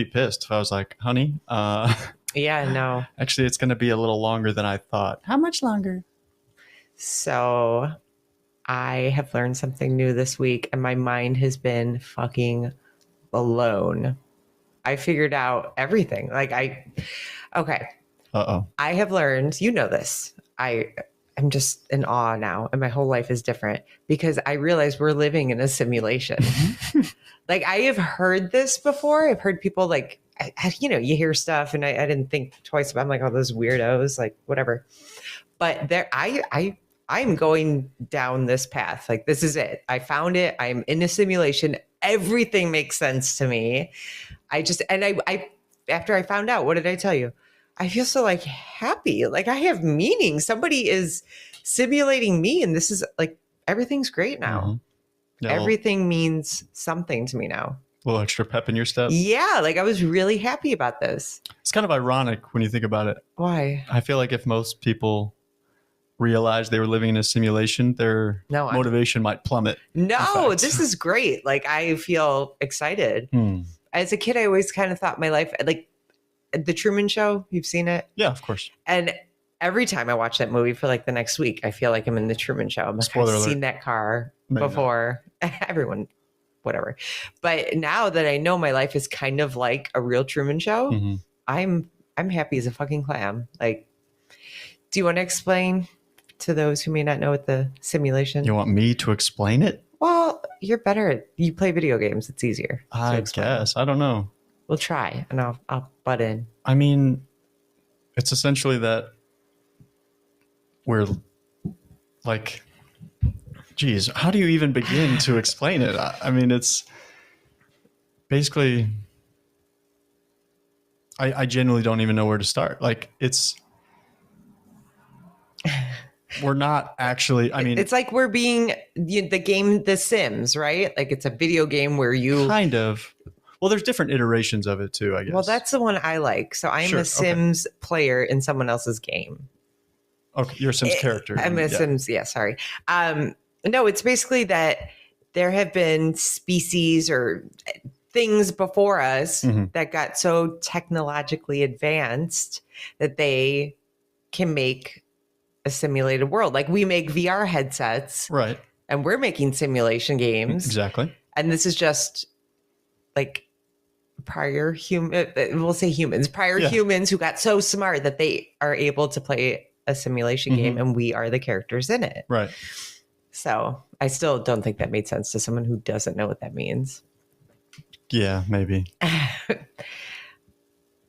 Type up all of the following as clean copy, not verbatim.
be pissed if I was like, honey, Yeah, no. actually, it's going to be a little longer than I thought. How much longer? So I have learned something new this week, and my mind has been fucking blown. I figured out everything. Okay. Uh-oh. I have learned, you know this. I'm just in awe now, and my whole life is different because I realize we're living in a simulation. Like, I have heard this before. I've heard people like, you hear stuff, and I didn't think twice about. I'm like, oh, those weirdos, like whatever. But I'm going down this path. Like, this is it. I found it. I'm in a simulation. Everything makes sense to me. I after I found out, what did I tell you? I feel so like happy. Like, I have meaning. Somebody is simulating me, and this is like, everything's great now. Mm-hmm. Yeah, Everything means something to me now. A little extra pep in your step. Yeah, like I was really happy about this. It's kind of ironic when you think about it. Why? I feel like if most people realized they were living in a simulation, their motivation might plummet. No, this is great. Like, I feel excited. As a kid, I always kind of thought my life, like The Truman Show, you've seen it? Yeah, of course. And every time I watch that movie for like the next week, I feel like I'm in The Truman Show. I'm like, I've seen that car before. Everyone, whatever. But now that I know my life is kind of like a real Truman Show, I'm happy as a fucking clam. Like, do you want to explain to those who may not know what the simulation? You want me to explain it? Well, you're better at, you play video games. It's easier. I guess. I don't know. We'll try, and I'll butt in. I mean, it's essentially that we're like, geez, how do you even begin to explain it? I mean, it's basically, I genuinely don't even know where to start. Like, we're not actually, I mean, it's like we're being the game, The Sims, right? Like, it's a video game where you kind of, well, there's different iterations of it too, I guess. Well, that's the one I like. So I'm a Sims player in someone else's game. Okay, you're a Sims character. I'm a Sims, sorry. No, it's basically that there have been species or things before us that got so technologically advanced that they can make a simulated world. Like, we make VR headsets. Right. And we're making simulation games. Exactly. And this is just like prior humans who got so smart that they are able to play a simulation game, and we are the characters in it. Right. So I still don't think that made sense to someone who doesn't know what that means. Yeah, maybe.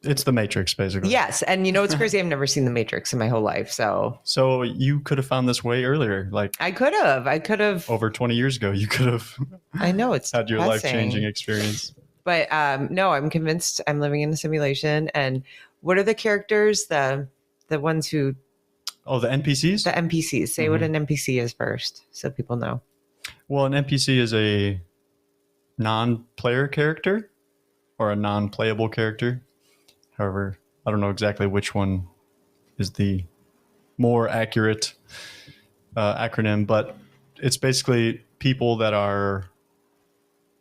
It's the Matrix, basically. Yes. And you know what's crazy? I've never seen the Matrix in my whole life. So you could have found this way earlier. Like, I could have over 20 years ago, you could have I know, it's had your life-changing experience. But no, I'm convinced I'm living in a simulation. And what are the characters? The ones who... Oh, the NPCs? The NPCs. Say what an NPC is first, so people know. Well, an NPC is a non-player character or a non-playable character. However, I don't know exactly which one is the more accurate acronym, but it's basically people that are,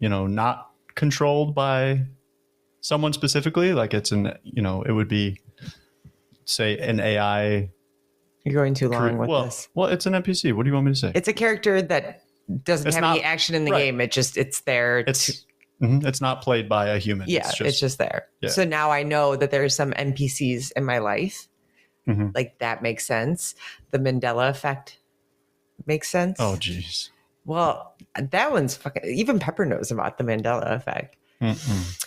not controlled by someone specifically. Like, it's it would be, say, an AI. You're going too long with this. Well, it's an NPC. What do you want me to say? It's a character that doesn't have any action in the game. It's there. It's not played by a human. Yeah, it's just there. Yeah. So now I know that there's some NPCs in my life. Like, that makes sense. The Mandela effect makes sense. Oh, geez. Well, that one's fucking... Even Pepper knows about the Mandela effect.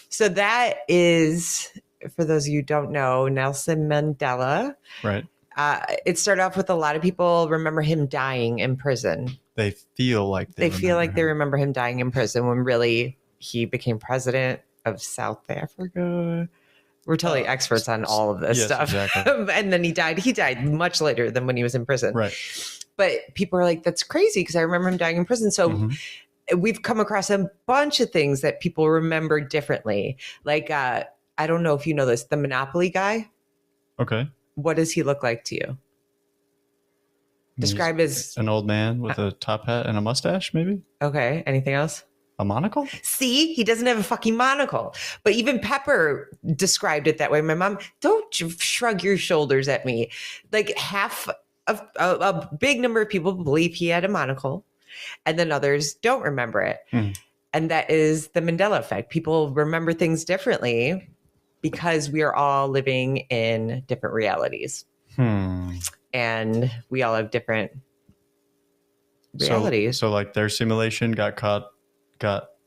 So that is, for those of you who don't know, Nelson Mandela. Right. It started off with a lot of people remember him dying in prison. They feel like they remember him dying in prison when really he became president of South Africa. We're totally experts on all of this stuff. Exactly. And then he died. He died much later than when he was in prison. Right. But people are like, that's crazy because I remember him dying in prison. So we've come across a bunch of things that people remember differently. Like, I don't know if you know this, the Monopoly guy. Okay. What does he look like to you? Describe as an old man with a top hat and a mustache, maybe. Okay. Anything else? A monocle? See, he doesn't have a fucking monocle. But even Pepper described it that way. My mom, don't shrug your shoulders at me. Like half of a big number of people believe he had a monocle, and then others don't remember it. And that is the Mandela effect. People remember things differently because we are all living in different realities. And we all have different realities. So like their simulation got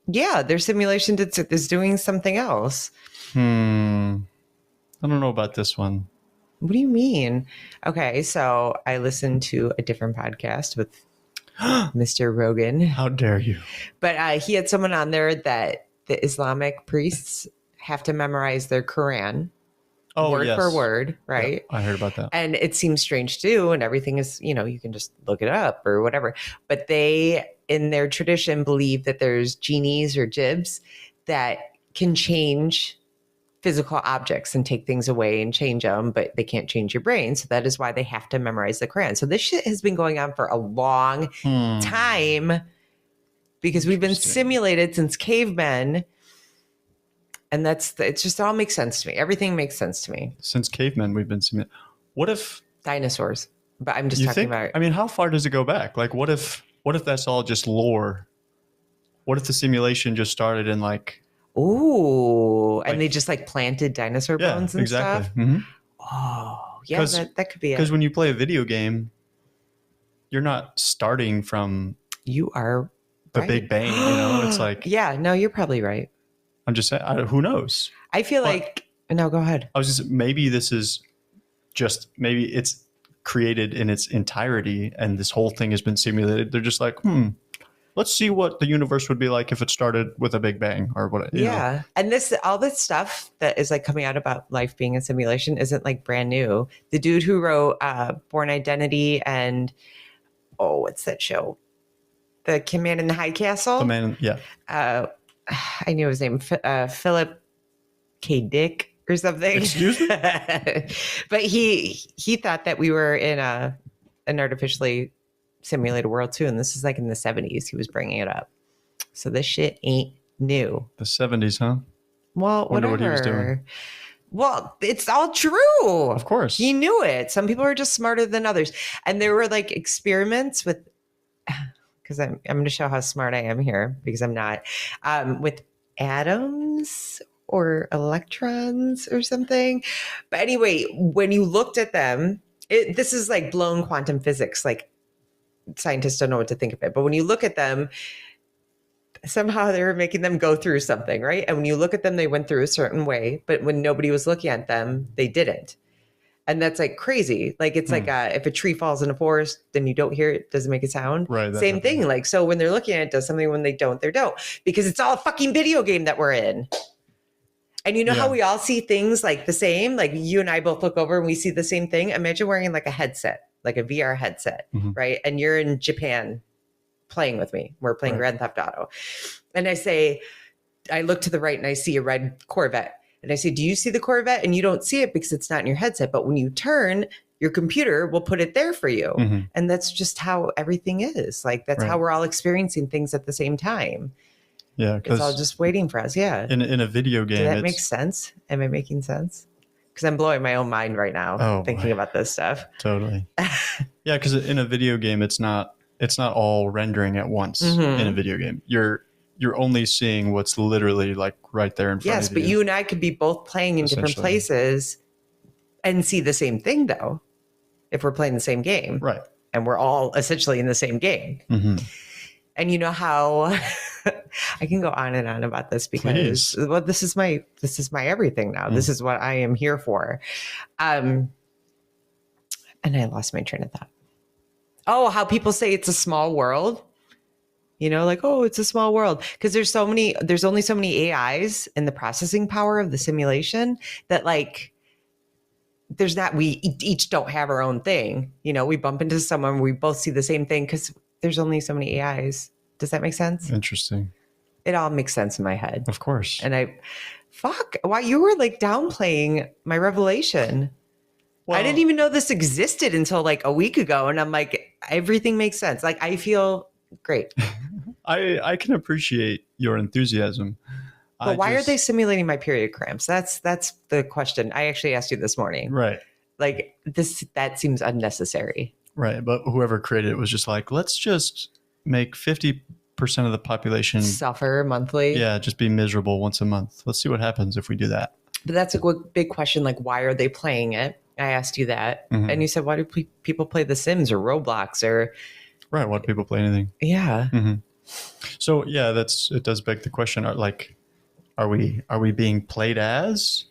Yeah, their simulation is doing something else. I don't know about this one. What do you mean? Okay, so I listened to a different podcast with Mr. Rogan. How dare you? But he had someone on there that the Islamic priests have to memorize their Quran word for word, right? Yeah, I heard about that. And it seems strange too, and everything is, you can just look it up or whatever. But they, in their tradition, believe that there's genies or jibs that can change physical objects and take things away and change them, but they can't change your brain. So that is why they have to memorize the Quran. So this shit has been going on for a long time because we've been simulated since cavemen. And it just all makes sense to me. Everything makes sense to me. Since cavemen, we've been simulated. What if dinosaurs? But I'm just talking about. I mean, how far does it go back? Like, what if that's all just lore? What if the simulation just started in like? Ooh, and they just like planted dinosaur bones and stuff. Oh, yeah, that could be it. Because when you play a video game, you're not starting from. You are the Big Bang. It's like. Yeah, no, you're probably right. I'm just saying, who knows? I feel like, no, go ahead. I was just, maybe it's created in its entirety and this whole thing has been simulated. They're just like, let's see what the universe would be like if it started with a Big Bang or what. Yeah. And all this stuff that is like coming out about life being a simulation isn't like brand new. The dude who wrote Born Identity and, what's that show? The Man in the High Castle? The Man, yeah. I knew his name, Philip K. Dick or something. Excuse me? But he thought that we were in an artificially simulated world too. And this is like in the 70s. He was bringing it up. So this shit ain't new. The 70s, huh? Well, wonder whatever. what he was doing. Well, it's all true. Of course. He knew it. Some people are just smarter than others. And there were like experiments with... because I'm going to show how smart I am here because I'm not, with atoms or electrons or something. But anyway, when you looked at them, this is like blown quantum physics. Like scientists don't know what to think of it. But when you look at them, somehow they were making them go through something, right? And when you look at them, they went through a certain way. But when nobody was looking at them, they didn't. And that's like crazy. Like it's like if a tree falls in a forest, then you don't hear it, doesn't make a sound. Right. Same thing. Like, so when they're looking at it, it does something. When they don't, they don't. Because it's all a fucking video game that we're in. And you know how we all see things like the same? Like you and I both look over and we see the same thing. Imagine wearing like a headset, like a VR headset, right? And you're in Japan playing with me. We're playing Grand Theft Auto. And I look to the right and I see a red Corvette. And I say, do you see the Corvette? And you don't see it because it's not in your headset. But when you turn, your computer will put it there for you. And that's just how everything is. Like, that's how we're all experiencing things at the same time. Yeah. It's all just waiting for us. Yeah. In a video game. Does that make sense? Am I making sense? Because I'm blowing my own mind right now thinking about this stuff. Totally. Yeah. Because in a video game, it's not all rendering at once in a video game. You're only seeing what's literally like right there in front of you. Yes, but you and I could be both playing in different places and see the same thing, though, if we're playing the same game. Right. And we're all essentially in the same game. And you know how I can go on and on about this because, well, this is my everything now. This is what I am here for. And I lost my train of thought. Oh, how people say it's a small world. Like, oh, it's a small world because there's only so many AIs in the processing power of the simulation that like, we each don't have our own thing. We bump into someone, we both see the same thing because there's only so many AIs. Does that make sense? Interesting. It all makes sense in my head. Of course. And why you were like downplaying my revelation. Well, I didn't even know this existed until like a week ago. And I'm like, everything makes sense. Like, I feel great. I can appreciate your enthusiasm. But why are they simulating my period cramps? That's the question. I actually asked you this morning. Right. Like that seems unnecessary. Right. But whoever created it was just like, let's just make 50% of the population suffer monthly. Yeah, just be miserable once a month. Let's see what happens if we do that. But that's a big question. Like, why are they playing it? I asked you that. Mhm. And you said, why do people play The Sims or Roblox or... Right. Why do people play anything? Yeah. Mm-hmm. So yeah, it does beg the question. Are we being played as?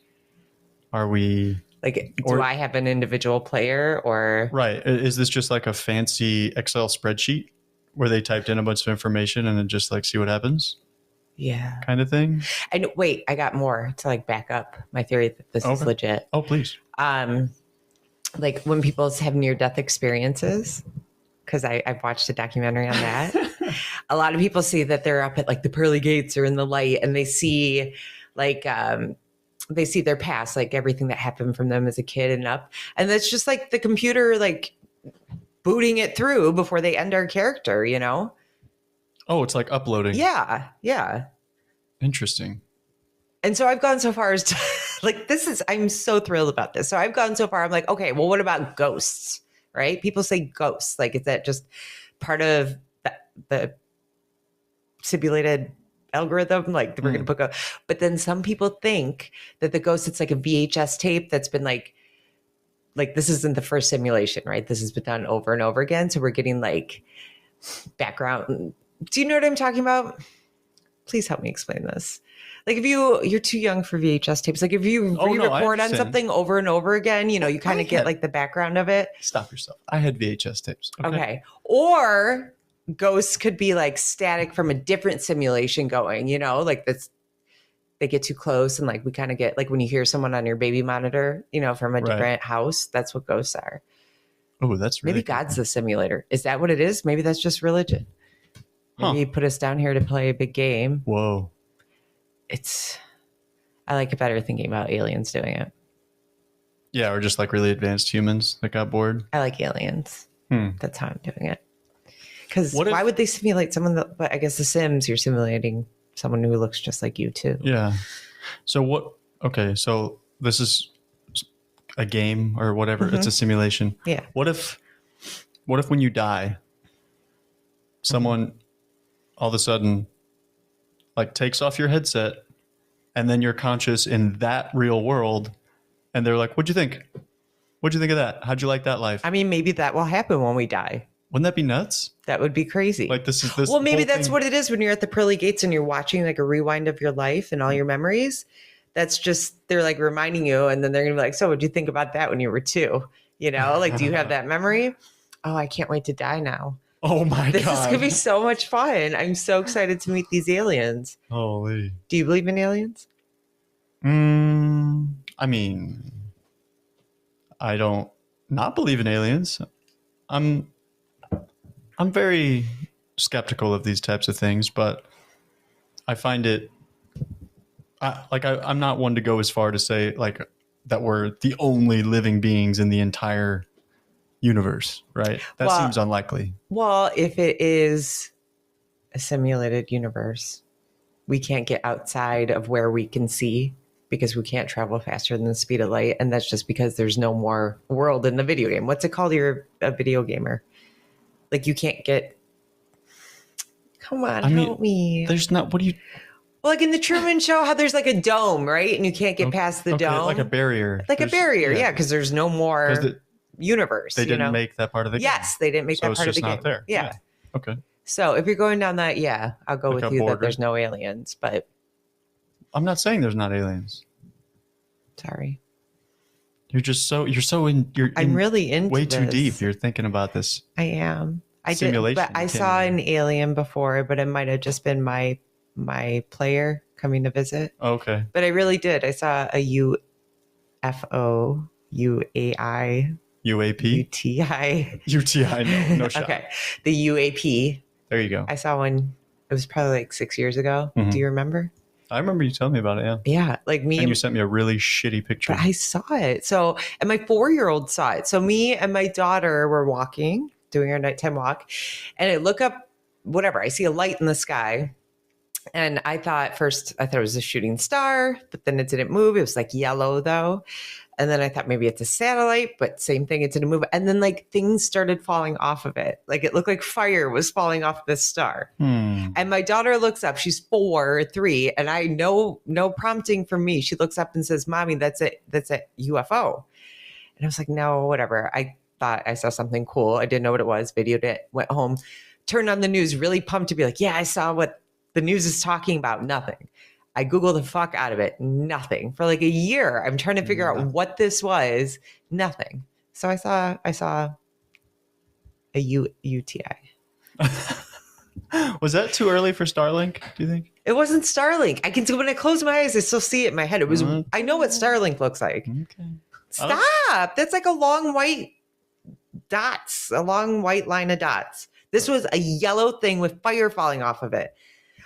Are we like? Do I have an individual player or? Right. Is this just like a fancy Excel spreadsheet where they typed in a bunch of information and then just like see what happens? Yeah. Kind of thing. And wait, I got more to like back up my theory that this is legit. Oh, please. Like when people have near-death experiences, because I've watched a documentary on that. A lot of people see that they're up at like the pearly gates or in the light, and they see like they see their past, like everything that happened from them as a kid and up, and that's just like the computer like booting it through before they end our character, you know? Oh, it's like uploading. Yeah, yeah. Interesting. And so I've gone so far as to like I'm so thrilled about this. So I've gone so far. I'm like, okay, well, what about ghosts? Right? People say ghosts. Like, is that just part of the simulated algorithm? Like, we're going to put but then some people think that the ghost, it's like a VHS tape that's been like this isn't the first simulation, right? This has been done over and over again. So we're getting like background. Do you know what I'm talking about? Please help me explain this. Like if you're too young for VHS tapes, like if you re-record on something over and over again, you know, you kind of get like the background of it. Stop yourself. I had VHS tapes. Okay. Or ghosts could be like static from a different simulation going, you know, like they get too close and like we kind of get like when you hear someone on your baby monitor, you know, from a different house, that's what ghosts are. Oh, that's really maybe God's the simulator. Is that what it is? Maybe that's just religion. Maybe he put us down here to play a big game. Whoa. I like it better thinking about aliens doing it. Yeah, or just like really advanced humans that got bored. I like aliens. That's how I'm doing it. Because why would they simulate someone that, but I guess The Sims, you're simulating someone who looks just like you too. Yeah. So so this is a game or whatever. It's a simulation. Yeah. What if when you die, someone all of a sudden like takes off your headset and then you're conscious in that real world and they're like, what'd you think? What'd you think of that? How'd you like that life? I mean, maybe that will happen when we die. Wouldn't that be nuts? That would be crazy. Like this. Well, maybe that's what it is when you're at the pearly gates and you're watching like a rewind of your life and all your memories. That's just, they're like reminding you and then they're going to be like, so what'd you think about that when you were 2? You know, like, do you have that memory? Oh, I can't wait to die now. Oh my God. This is going to be so much fun. I'm so excited to meet these aliens. Holy. Do you believe in aliens? I mean, I don't not believe in aliens. I'm very skeptical of these types of things, but I find it I'm not one to go as far to say like that we're the only living beings in the entire universe, right? That seems unlikely. Well, if it is a simulated universe, we can't get outside of where we can see because we can't travel faster than the speed of light. And that's just because there's no more world in the video game. What's it called? You're a video gamer. Like you can't get... Come on, help me. There's not... What do you... Well, like in the Truman Show, how there's like a dome, right? And you can't get past the dome. Like a barrier. Like a barrier, yeah, because there's no more... universe. They didn't make that part of the game. Yes, they didn't make that part of the game. So it's just not there. Yeah. Okay. So if you're going down that, yeah, I'll go with you that there's no aliens, but I'm not saying there's not aliens. Sorry. I'm really into way too this. deep. You're thinking about this. I am. I simulation. But I saw an alien before, but it might have just been my player coming to visit. Okay. But I really did. I saw a UFO, UAI. UAP? UTI. UTI, no shot. Okay. The UAP. There you go. I saw one. It was probably like 6 years ago. Mm-hmm. Do you remember? I remember you telling me about it, yeah. Yeah. Like me. And you sent me a really shitty picture. But I saw it. So, and my 4-year-old saw it. So me and my daughter were walking, doing our nighttime walk. And I look up whatever. I see a light in the sky. And I thought it was a shooting star, but then it didn't move. It was like yellow though. And then I thought maybe it's a satellite, but same thing, it didn't move. And then like things started falling off of it. Like it looked like fire was falling off this star. And my daughter looks up, she's 4 or 3, and I know, no prompting from me. She looks up and says, Mommy, that's a UFO. And I was like, no, whatever. I thought I saw something cool. I didn't know what it was, videoed it, went home, turned on the news, really pumped to be like, yeah, I saw what the news is talking about. Nothing. I Googled the fuck out of it. Nothing. For like a year, I'm trying to figure out what this was. Nothing. So I saw a UTI. Was that too early for Starlink, do you think? It wasn't Starlink. When I close my eyes, I still see it in my head. It was. I know what Starlink looks like. Okay. Stop. That's like a long white line of dots. This was a yellow thing with fire falling off of it.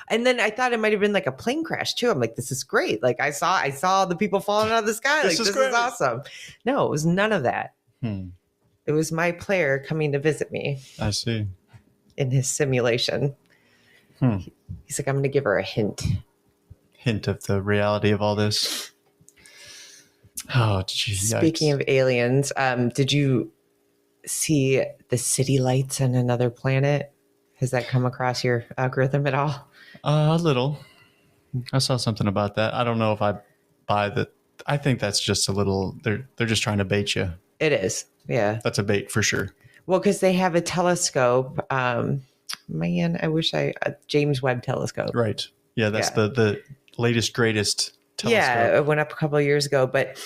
And then I thought it might have been like a plane crash too. I'm like, this is great. Like I saw the people falling out of the sky. Like this is awesome. No, it was none of that. It was my player coming to visit me. I see. In his simulation. He's like, I'm going to give her a hint. Hint of the reality of all this. Oh, geez. Speaking of aliens, did you see the city lights on another planet? Has that come across your algorithm at all? A little. I saw something about that. I don't know if I buy that. I think that's just a little. They're just trying to bait you. It is. Yeah. That's a bait for sure. Well, because they have a telescope. Man, I wish James Webb telescope. Right. Yeah, that's the latest, greatest telescope. Yeah, it went up a couple of years ago. But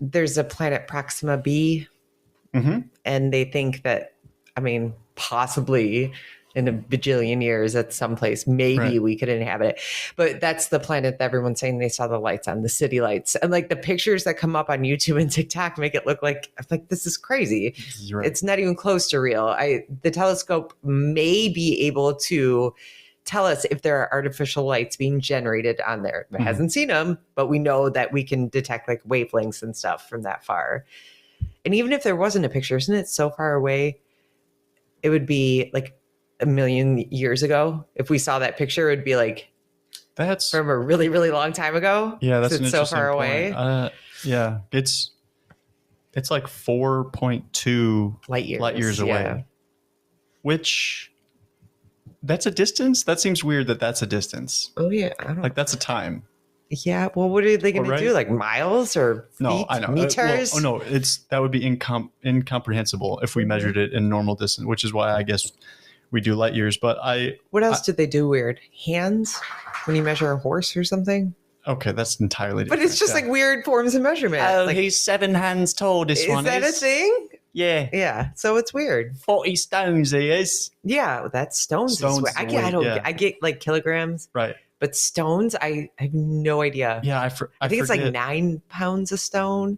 there's a planet Proxima b, and they think that, possibly in a bajillion years at some place, maybe we could inhabit it. But that's the planet that everyone's saying they saw the lights on, the city lights. And like the pictures that come up on YouTube and TikTok make it look like this is crazy. Right. It's not even close to real. The telescope may be able to tell us if there are artificial lights being generated on there. It hasn't seen them, but we know that we can detect like wavelengths and stuff from that far. And even if there wasn't a picture, isn't it so far away? It would be like a million years ago. If we saw that picture, it would be like that's from a really, really long time ago. Yeah, that's it's so far away. Yeah, it's like 4.2 light years away. Which that's a distance. That seems weird. That's a distance. Oh yeah, that's a time. Yeah. Well, what are they going to do? Like miles or feet? No, I know. Meters? That would be incomprehensible if we measured it in normal distance, which is why I guess we do light years. But what else did they do weird? Hands when you measure a horse or something? Okay, that's entirely different. But it's just like weird forms of measurement. Oh, he's 7 hands tall. This one is. Is that a thing? Yeah. Yeah. So it's weird. 40 stones he is. Yeah, that's stones. I get like kilograms. Right. But stones, I have no idea. Yeah, I think it's like 9 pounds a stone.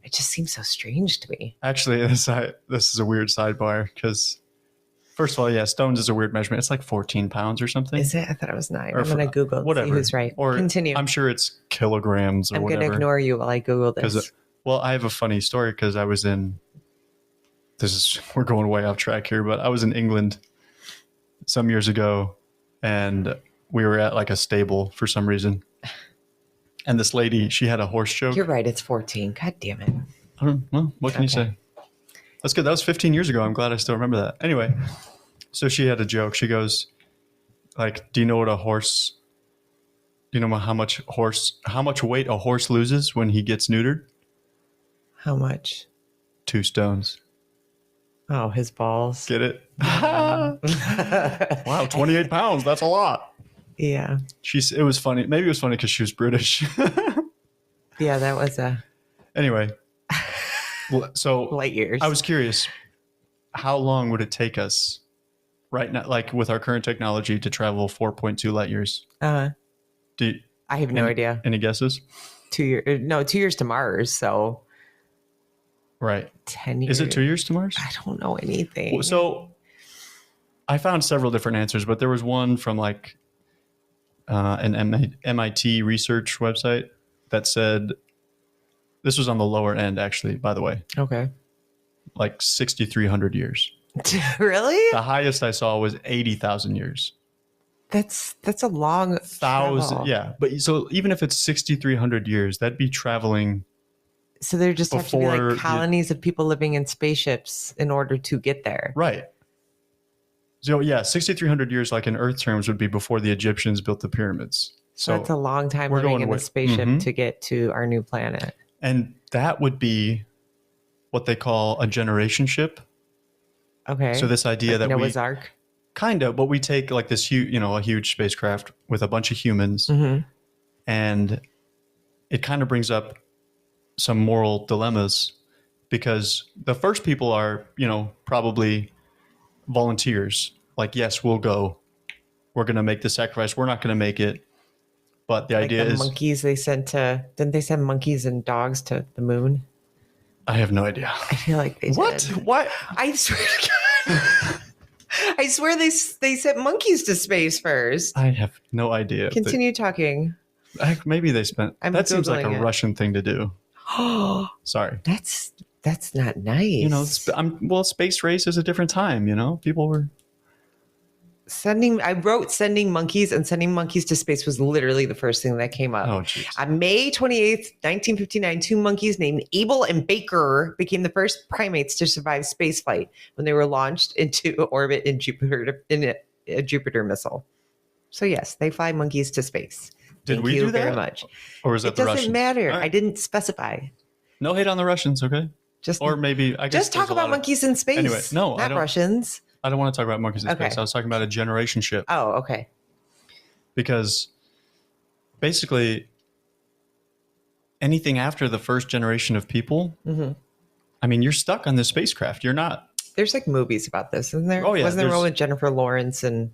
It just seems so strange to me. Actually, this is a weird sidebar because, first of all, yeah, stones is a weird measurement. It's like 14 pounds or something. Is it? I thought it was 9. I'm going to Google whatever. See who's right. Or continue. I'm sure it's kilograms or whatever. I'm going to ignore you while I Google this. Well, I have a funny story because I was we're going way off track here, but I was in England some years ago and we were at like a stable for some reason. And this lady, she had a horse choke. You're right. It's 14. God damn it. I don't know. What can you say? That's good. That was 15 years ago. I'm glad I still remember that. Anyway, so she had a joke. She goes, like, do you know how much weight a horse loses when he gets neutered? How much? 2 stones. Oh, his balls. Get it? Wow, 28 pounds. That's a lot. Yeah. It was funny. Maybe it was funny because she was British. Yeah, that was Anyway. So light years. I was curious, how long would it take us right now, like with our current technology, to travel 4.2 light years? I have no idea. Any guesses? 2 years. No, 2 years to Mars. So. Right. 10 years. Is it 2 years to Mars? I don't know anything. So I found several different answers, but there was one from like an MIT research website that said, this was on the lower end actually, by the way. Okay. Like 6,300 years. Really? The highest I saw was 80,000 years. That's a long travel. Yeah. But so even if it's 6,300 years, that'd be traveling. So there just have to be Before like you- colonies of people living in spaceships in order to get there. Right. So yeah, 6,300 years, like in Earth terms, would be before the Egyptians built the pyramids. So that's a long time we're living going in a with- spaceship Mhm. to get to our new planet. And that would be what they call a generation ship. Okay. So this idea that Noah's Ark. but we take like this huge, a huge spacecraft with a bunch of humans, Mm-hmm. and it kind of brings up some moral dilemmas because the first people are, probably volunteers. Like, yes, we'll go. We're going to make the sacrifice. We're not going to make it. But the idea the is, monkeys they sent to, didn't they send monkeys and dogs to the moon? I have no idea. I feel like they What? did. What? I swear to God. I swear they sent monkeys to space first. I have no idea. Continue talking. Maybe they spent. I'm that seems like a Googling it. Russian thing to do. Sorry. That's not nice. Space race is a different time. People were. I wrote sending monkeys, and sending monkeys to space was literally the first thing that came up. Oh, jeez. On May 28th, 1959, two monkeys named Abel and Baker became the first primates to survive spaceflight when they were launched into orbit in a Jupiter missile. So yes, they fly monkeys to space. Did Thank we you do that? very much. Or was that It the doesn't Russians? matter. All right. I didn't specify. No hate on the Russians, okay? Just Or maybe I guess just talk there's a lot about of- monkeys in space. Anyway, no, I not don't- Russians. I don't want to talk about monkeys in Okay. space. I was talking about a generation ship Oh, okay. because basically anything after the first generation of people, Mhm. I mean, you're stuck on this spacecraft. You're not. There's like movies about this, isn't there? Oh, yeah, Wasn't there there's- one with Jennifer Lawrence and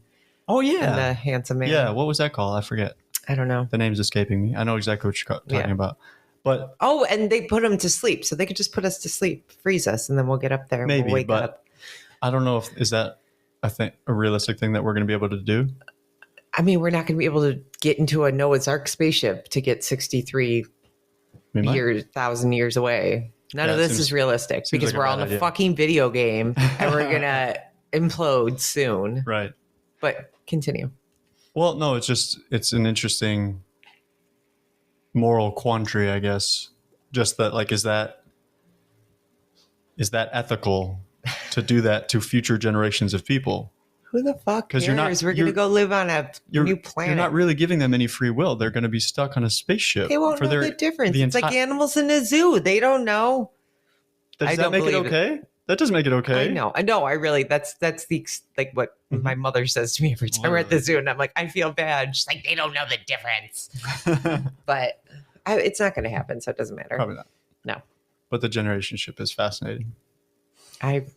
Oh the yeah, handsome man? yeah. What was that called? I forget. I don't know. The name's escaping me. I know exactly what you're talking Yeah. about, but Oh, and they put them to sleep, so they could just put us to sleep, freeze us, and then we'll get up there and maybe. we'll wake But up. I don't know if is that a realistic thing that we're going to be able to do. I mean, we're not going to be able to get into a Noah's Ark spaceship to get 63 We might. thousand years away. None Yeah, of it this seems- is realistic because like a we're bad on a idea. fucking video game and we're gonna implode soon. Right. But continue. Well, no, it's an interesting moral quandary, I guess. Just that, like, is that ethical to do that to future generations of people? Who the fuck 'Cause cares? you're not- We're gonna you're- go live on a new You're planet. not really giving them any free will. They're going to be stuck on a spaceship. They won't for know their, the difference. the It's like enti- animals in a zoo. They don't know. Does I that don't make it believe it. okay? That doesn't make it okay. I know. I know. I really. That's the like what Mhm. my mother says to me every time we're at the zoo, and I'm like, I feel bad. She's like, they don't know the difference. But it's not going to happen, so it doesn't matter. Probably not. No. But the generation ship is fascinating.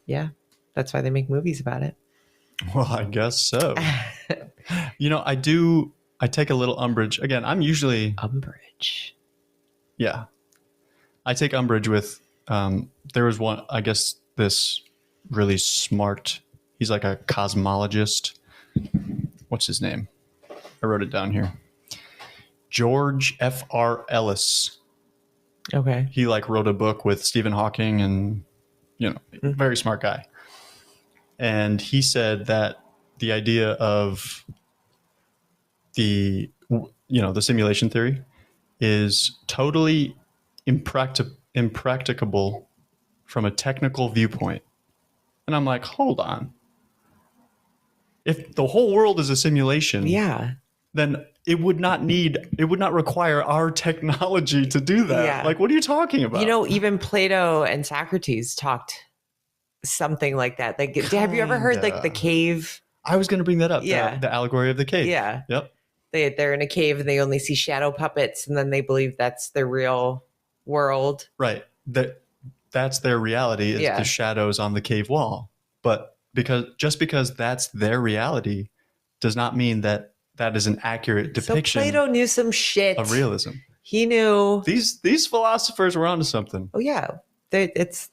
Yeah, that's why they make movies about it. Well, I guess so. I take a little umbrage. Again, I'm usually, Umbrage. yeah. I take umbrage with, there was one, I guess, this really smart, he's like a cosmologist. What's his name? I wrote it down here. George F.R. Ellis. Okay. He wrote a book with Stephen Hawking and, very smart guy. And he said that the idea of the simulation theory is totally impracticable from a technical viewpoint. And I'm like, hold on. If the whole world is a simulation, Yeah. then it would not require our technology to do that. Yeah. What are you talking about? Even Plato and Socrates talked something like that. Like, have you ever heard Kinda. the cave? I was going to bring that up. Yeah. The allegory of the cave. Yeah. Yep. They're in a cave and they only see shadow puppets, and then they believe that's their real world. Right. That's their reality is Yeah. the shadows on the cave wall. But because that's their reality does not mean that is an accurate depiction So Plato knew some shit. of realism. He knew. These philosophers were onto something. Oh yeah, there's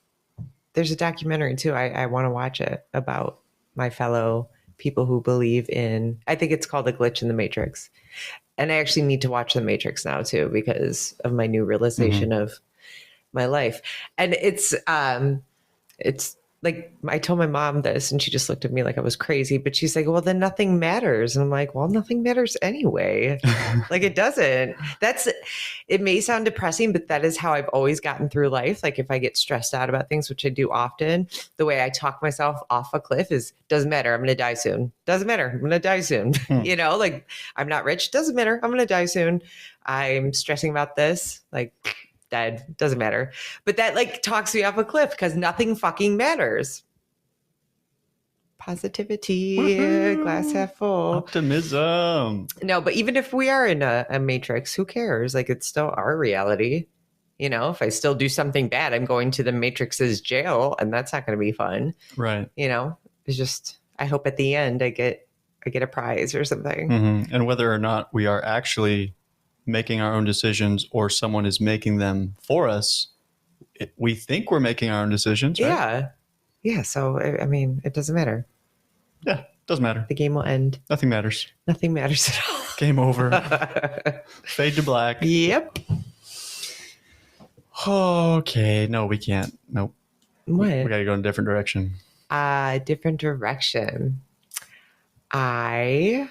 a documentary too. I want to watch it about my fellow people who believe in. I think it's called A Glitch in the Matrix, and I actually need to watch The Matrix now too because of my new realization of my life. And it's like I told my mom this and she just looked at me like I was crazy, but she's like, well, then nothing matters. And I'm like, well, nothing matters anyway. Like it doesn't. It may sound depressing, but that is how I've always gotten through life. Like if I get stressed out about things, which I do often, the way I talk myself off a cliff is doesn't matter. I'm going to die soon. Doesn't matter. I'm going to die soon. You know, like I'm not rich. Doesn't matter. I'm going to die soon. I'm stressing about this. Like dead. Doesn't matter. But that like talks me off a cliff because nothing fucking matters. Positivity, Woohoo! glass half full. Optimism. No, but even if we are in a matrix, who cares? Like it's still our reality. You know, if I still do something bad, I'm going to the matrix's jail and that's not going to be fun. Right. You know, it's just, I hope at the end I get a prize or something. Mm-hmm. And whether or not we are actually making our own decisions or someone is making them for us, we think we're making our own decisions, right? Yeah. Yeah. So, I mean, it doesn't matter. Yeah. Doesn't matter. The game will end. Nothing matters. Nothing matters at all. Game over. Fade to black. Yep. Okay. No, we can't. Nope. What? We got to go in a different direction. Different direction. I